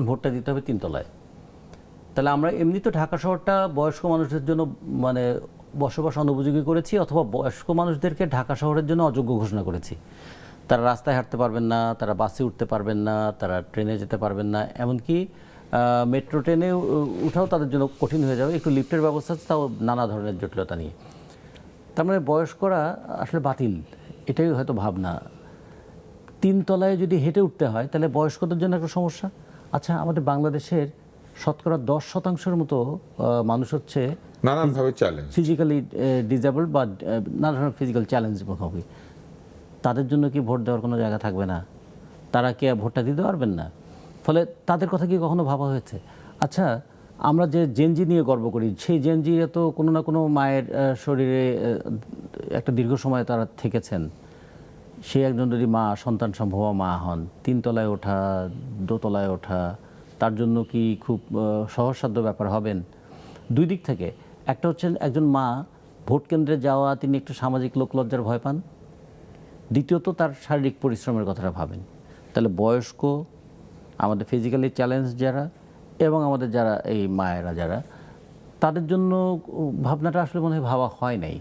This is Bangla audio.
ভোটটা দিতে হবে তিনতলায়। তাহলে আমরা এমনি তো ঢাকা শহরটা বয়স্ক মানুষদের জন্য মানে বসবাস অনুপযোগী করেছি, অথবা বয়স্ক মানুষদেরকে ঢাকা শহরের জন্য অযোগ্য ঘোষণা করেছি। তারা রাস্তায় হাঁটতে পারবেন না, তারা বাসে উঠতে পারবেন না, তারা ট্রেনে যেতে পারবেন না, এমনকি মেট্রো ট্রেনে উঠাও তাদের জন্য কঠিন হয়ে যাবে। একটু লিফটের ব্যবস্থা আছে, তাও নানা ধরনের জটিলতা নিয়ে। তার মানে বয়স্করা আসলে বাতিল, এটাই হয়তো ভাবনা। তিনতলায় যদি হেঁটে উঠতে হয় তাহলে বয়স্কদের জন্য একটা সমস্যা। আচ্ছা, আমাদের বাংলাদেশের শতকরা 10% মতো মানুষ হচ্ছে নানানভাবে চ্যালেঞ্জ। ফিজিক্যালি ডিসেবল বা নানা ধরনের ফিজিক্যাল চ্যালেঞ্জ মুখোমুখি। তাদের জন্য কি ভোট দেওয়ার কোনো জায়গা থাকবে না? তারা কি ভোটটা দিতে পারবেন না? ফলে তাদের কথা কি কখনো ভাবা হয়েছে? আচ্ছা, আমরা যে জেনজি নিয়ে গর্ব করি, সেই জেনজি তো কোনো না কোনো মায়ের শরীরে একটা দীর্ঘ সময় তারা থেকেছেন। সে একজন যদি মা, সন্তান সম্ভবা মা হন, তিনতলায় ওঠা, দোতলায় ওঠা তার জন্য কি খুব সহজসাধ্য ব্যাপার হবেন? দুই দিক থেকে, একটা হচ্ছে একজন মা ভোট কেন্দ্রে যাওয়া, তিনি একটু সামাজিক লোকলজ্জার ভয় পান। দ্বিতীয়ত তার শারীরিক পরিশ্রমের কথাটা ভাবেন। তাহলে বয়স্ক, আমাদের ফিজিক্যালি চ্যালেঞ্জ যারা, এবং আমাদের যারা এই মায়েরা যারা, তাদের জন্য ভাবনাটা আসলে মনে হয় ভাবা হয় নাই।